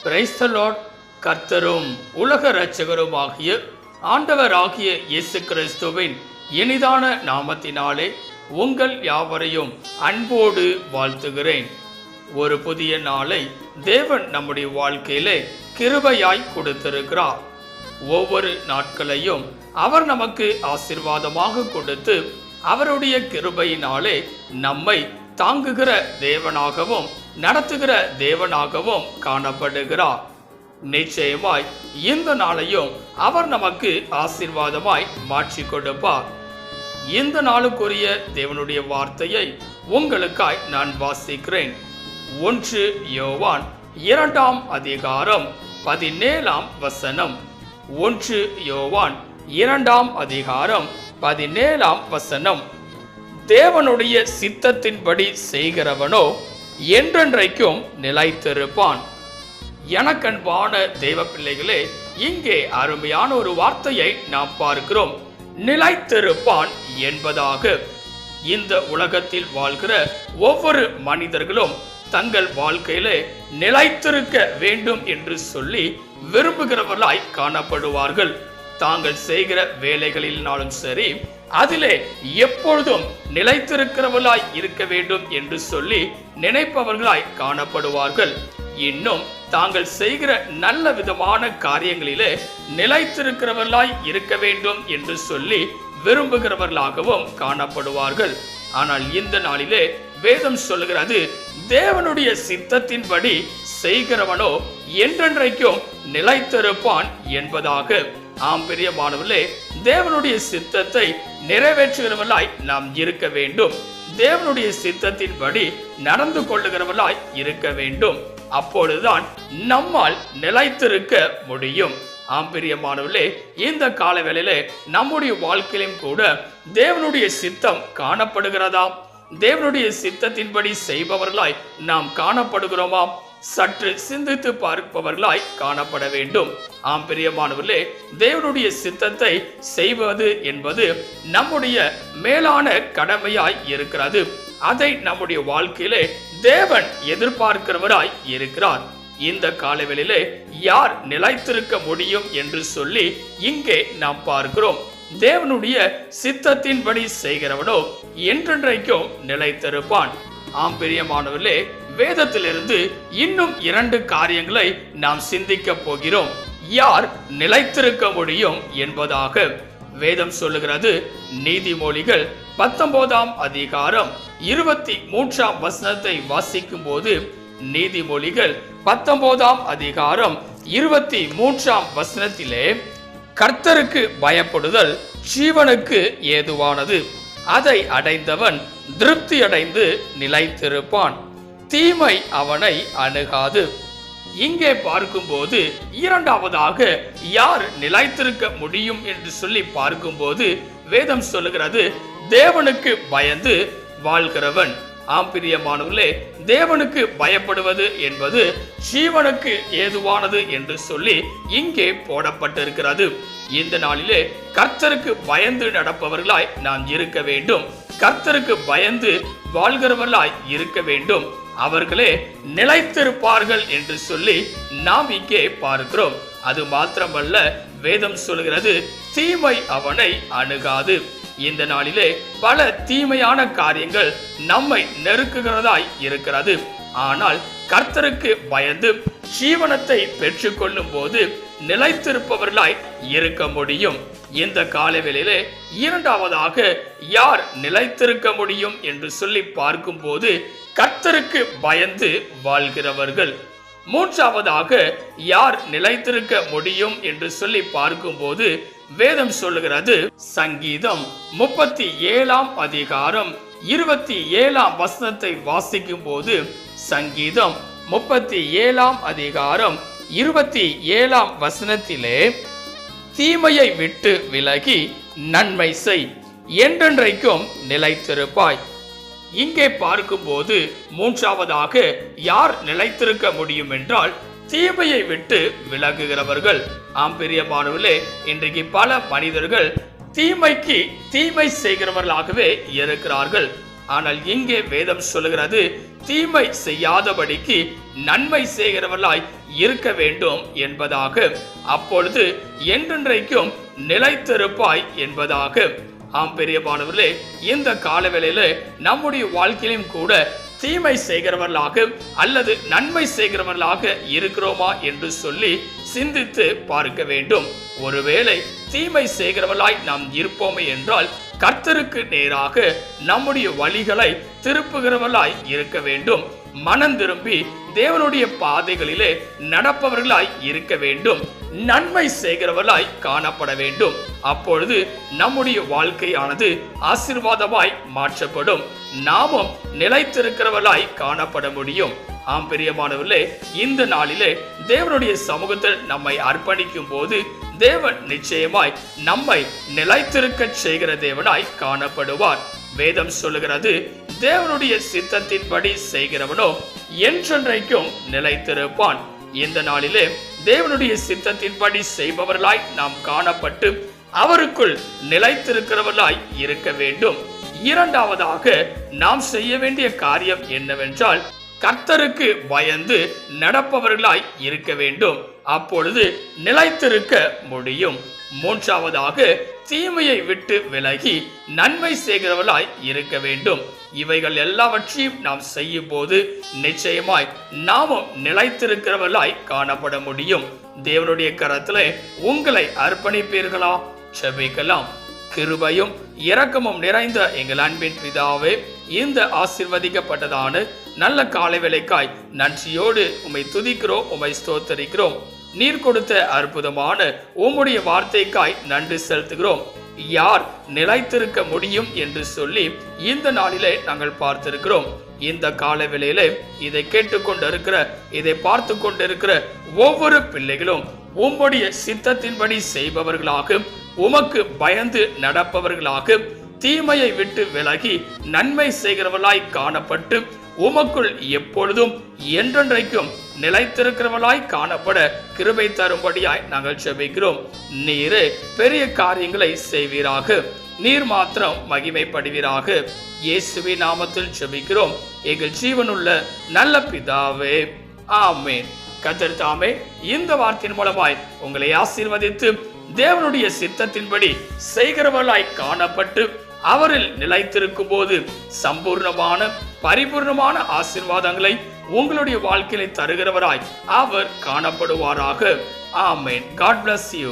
Praise the Lord. கர்த்தரும் உலக இரட்சகருமாகிய ஆண்டவராகிய இயேசு கிறிஸ்துவின் இனிதான நாமத்தினாலே உங்கள் யாவரையும் அன்போடு வாழ்த்துகிறேன். ஒரு புதிய நாளை தேவன் நம்முடைய வாழ்க்கையிலே கிருபையாய் கொடுத்திருக்கிறார். ஒவ்வொரு நாட்களையும் அவர் நமக்கு ஆசீர்வாதமாக கொடுத்து அவருடைய கிருபையினாலே நம்மை தாங்குகிற தேவனாகவும் நடத்துகிற தேவனாகவும் காணப்படுகிறார். நிச்சயமாய் இந்த நாளையும் அவர் நமக்கு ஆசீர்வாதமாய் மாற்றி கொடுப்பார். இந்த நாளுக்குரிய தேவனுடைய வார்த்தையை உங்களுக்காய் நான் வாசிக்கிறேன். 1 யோவான் 2 அதிகாரம் 17 வசனம். 1 யோவான் 2 அதிகாரம் 17 வசனம். தேவனுடைய சித்தத்தின்படி செய்கிறவனோ என்றென்றைக்கும் நிலைத்திருப்பான். எனக்கன்பான தெய்வ பிள்ளைகளே, இங்கே அருமையான ஒரு வார்த்தையை நாம் பார்க்கிறோம். நிலைத்திருப்பான் என்பதாக. இந்த உலகத்தில் வாழ்கிற ஒவ்வொரு மனிதர்களும் தங்கள் வாழ்க்கையிலே நிலைத்திருக்க வேண்டும் என்று சொல்லி விரும்புகிறவர்களாய் காணப்படுவார்கள். தாங்கள் செய்கிற வேலைகளினாலும் சரி, அதிலே எப்பொழுதும் நிலைத்திருக்கிறவர்களாய் இருக்க வேண்டும் என்று சொல்லி நினைப்பவர்களாய் காணப்படுவார்கள். இன்னும் தாங்கள் செய்கிற நல்ல விதமான காரியங்களிலே நிலைத்திருக்கிறவர்களாய் இருக்க வேண்டும் என்று சொல்லி விரும்புகிறவர்களாகவும் காணப்படுவார்கள். ஆனால் இந்த நாளிலே வேதம் சொல்லுகிறது, தேவனுடைய சித்தத்தின்படி செய்கிறவனோ என்றென்றைக்கும் நிலைத்திருப்பான் என்பதாக. ஆம் பிரியமானவர்களே, தேவனுடைய சித்தத்தை நிறைவேற்றுகிறவர்களாய் நாம் இருக்க வேண்டும். தேவனுடைய சித்தத்தின்படி நடந்து கொள்ளுகிறவர்களாய் இருக்க வேண்டும். அப்பொழுதுதான் நம்மால் நிலைத்திருக்க முடியும். ஆம் பிரியமானவர்களே, இந்த காலவேளையிலே நம்முடைய வாழ்க்கையிலும் கூட தேவனுடைய சித்தம் காணப்படுகிறதா? தேவனுடைய சித்தத்தின்படி செய்பவர்களாய் நாம் காணப்படுகிறோமா? சற்று சிந்தித்து பார்ப்பவர்களாய் காணப்பட வேண்டும். ஆம் பிரியமானவர்களே, தேவனுடைய சித்தத்தை செய்வது என்பது நம்முடைய மேலான கடமையாய் இருக்கிறது. அதை நம்முடைய வாழ்க்கையிலே தேவன் எதிர்பார்க்கிறவராய் இருக்கிறார். இந்த காலவெளியிலே யார் நிலைத்திருக்க முடியும் என்று சொல்லி இங்கே நாம் பார்க்கிறோம். தேவனுடைய சித்தத்தின்படி செய்கிறவனோ என்றென்றைக்கும் நிலைத்திருப்பான். ஆம் பிரியமானவர்களே, வேதத்திலிருந்து இன்னும் 2 காரியங்களை நாம் சிந்திக்க போகிறோம். யார் நிலைத்திருக்க முடியும் என்பதாக. வேதம் சொல்லுகிறது, நீதிமொழிகள் 19 அதிகாரம் 23 வசனத்தை வாசிக்கும் போது, நீதிமொழிகள் 19 அதிகாரம் 23 வசனத்திலே, கர்த்தருக்கு பயப்படுதல் ஜீவனுக்கு ஏதுவானது, அதை அடைந்தவன் திருப்தி அடைந்து நிலைத்திருப்பான், தீமை அவனை அணுகாது. இங்கே பார்க்கும்போது இரண்டாவதாக யார் நிலைத்திருக்க முடியும் என்று சொல்லி பார்க்கும்போது வேதம் சொல்லுகிறது, தேவனுக்கு பயந்து வாழ்கிறவன். ஆம் பிரியமானவர்களே, தேவனுக்கு பயப்படுவது என்பது ஜீவனுக்கு ஏதுவானது என்று சொல்லி இங்கே போடப்பட்டிருக்கிறது. இந்த நாளிலே கர்த்தருக்கு பயந்து நடப்பவர்களாய் நாம் இருக்க வேண்டும். கர்த்தருக்கு பயந்து வாழ்கிறவர்களாய் இருக்க வேண்டும். அவர்களே நிலைத்திருப்பார்கள் என்று சொல்லி நாம் இங்கே பார்க்கிறோம். அது மாத்திரமல்ல, வேதம் சொல்கிறது, தீமை அவனை அணுகாது. இந்த நாளிலே பல தீமையான காரியங்கள் நம்மை நெருக்குகிறதாய் இருக்கிறது. ஆனால் கர்த்தருக்கு பயந்து ஜீவனத்தை பெற்றுக்கொள்ளும் போது நிலைத்திருப்பவர்களாய் இருக்க முடியும். இந்த காலவேளையிலே இரண்டாவதாக யார் நிலைத்திருக்க முடியும் என்று சொல்லி பார்க்கும் போது கர்த்தருக்கு பயந்து வாழ்கிறவர்கள். மூன்றாவதாக யார் நிலைத்திருக்க முடியும் என்று சொல்லி பார்க்கும்போது வேதம் சொல்லுகிறது, சங்கீதம் 37 அதிகாரம் 27 வசனத்தை வாசிக்கும் போது, சங்கீதம் 37 அதிகாரம் 27 வசனத்திலே, தீமையை விட்டு விலகி நன்மை செய், என்றென்றைக்கும் நிலைத்திருப்பாய். இங்கே பார்க்கும்போது மூன்றாவதாக யார் நிலைத்திருக்க முடியும் என்றால் தீமையை விட்டு விலகுகிறவர்கள். ஆம் பிரியமானவர்களே, இன்றைக்கு பல மனிதர்கள் தீமைக்கு தீமை செய்கிறவர்களாகவே இருக்கிறார்கள். ஆனால் இங்கே வேதம் சொல்லுகிறது தீமை செய்யாதபடிக்கு நன்மை செய்கிறவர்களாய் இருக்க வேண்டும் என்பதாக. அப்பொழுது என்றென்றைக்கும் நிலைத்திருப்பாய் என்பதாக. ஆம் பிரியமானவர்களே, இந்த காலவேளையில நம்முடைய வாழ்க்கையிலும் கூட தீமை செய்கிறவர்களாக அல்லது நன்மை செய்கிறவர்களாக இருக்கிறோமா என்று சொல்லி சிந்தித்து பார்க்க வேண்டும். ஒருவேளை தீமை செய்கிறவர்களாய் நாம் இருப்போமே என்றால் கர்த்தருக்கு நேராக நம்முடைய வழிகளை திருப்புகிறவர்களாய் இருக்க வேண்டும். மனம் திரும்பி தேவனுடைய பாதைகளிலே நடப்பவர்களாய் இருக்க வேண்டும். நன்மை செய்கிறவர்களாய் காணப்பட வேண்டும். அப்பொழுது நம்முடைய வாழ்க்கையானது ஆசீர்வாதமாய் மாற்றப்படும். நாமும் நிலைத்திருக்கிறவர்களாய் காணப்பட முடியும். ஆம் பிரியமானவர்களே, இந்த நாளிலே தேவனுடைய சமூகத்தில் நம்மை அர்ப்பணிக்கும் போது தேவன் நிச்சயமாய் நம்மை நிலைத்திருக்க செய்கிற தேவனாய் காணப்படுவார். வேதம் சொல்லுகிறது, தேவனுடைய சித்தத்தின்படி செய்கிறவனோ என்றென்றைக்கும் நிலைத்திருப்பான். இந்த நாளிலே தேவனுடைய சித்தத்தின்படி செய்பவர்களாய் நாம் காணப்பட்டு அவருக்குள் நிலைத்திருக்கிறவர்களாய் இருக்க வேண்டும். இரண்டாவதாக நாம் செய்ய வேண்டிய காரியம் என்னவென்றால் கர்த்தருக்கு பயந்து நடப்பவர்களாய் இருக்க வேண்டும். அப்பொழுது நிலைத்திருக்க முடியும். மூன்றாவதாக தீமையை விட்டு விலகி நன்மை செய்கிறவர்களாய் இருக்க வேண்டும். இவைகள் எல்லாவற்றையும் நாம் செய்யும் போது நிச்சயமாய் நாமும் நிலைத்திருக்கிறவர்களாய் காணப்பட முடியும். தேவனுடைய கரத்திலே உங்களை அர்ப்பணிப்பீர்களா? செபிக்கலாம். கிருபையும் இரக்கமும் நிறைந்த எங்கள் அன்பின் பிதாவே, இந்த ஆசீர்வதிக்கப்பட்டதான நல்ல காலை வேளைக்காய் நன்றியோடு உம்மை துதிக்கிறோம், உம்மை ஸ்தோத்தரிக்கிறோம். நீர் கொடுத்த அற்புதமான உம்முடைய வார்த்தைக்காய் நன்றி செலுத்துகிறோம். யார் நிலைத்திருக்க முடியும் என்று சொல்லி இந்த நாளிலே நாங்கள் பார்த்திருக்கிறோம். இந்த கால வேளையிலே இதை கேட்டுக்கொண்டிருக்கிற, இதை பார்த்து கொண்டிருக்கிற ஒவ்வொரு பிள்ளைகளும் உம்முடைய சித்தத்தின்படி செய்பவர்களாக, உமக்கு பயந்து நடப்பவர்களாக, தீமையை விட்டு விலகி நன்மை செய்கிறவர்களாய் காணப்பட்டு உமக்குள் எப்பொழுதும் என்றென்றைக்கும் நிலைத்திருக்கிறவர்களாய் காணப்பட கிருபை தரும்படியாய் நாங்கள் ஜெபிக்கிறோம். நீரே பெரிய காரியங்களை செய்வீராக. நீர் மாத்திரம் மகிமைப்படுவீராக. இயேசுவின் நாமத்தில் ஜெபிக்கிறோம் எங்கள் ஜீவனுள்ள நல்ல பிதாவே, ஆமென். கர்த்தர் தாமே இந்த வார்த்தையின் மூலமாய் உங்களை ஆசீர்வதித்து தேவனுடைய சித்தத்தின்படி செய்கிறவர்களாய் காணப்பட்டு அவரில் நிலைத்திருக்கும் போது சம்பூர்ணமான பரிபூர்ணமான ஆசீர்வாதங்களை உங்களுடைய வாழ்க்கையில தருகிறவராய் அவர் காணப்படுவாராக. ஆமென். God bless you.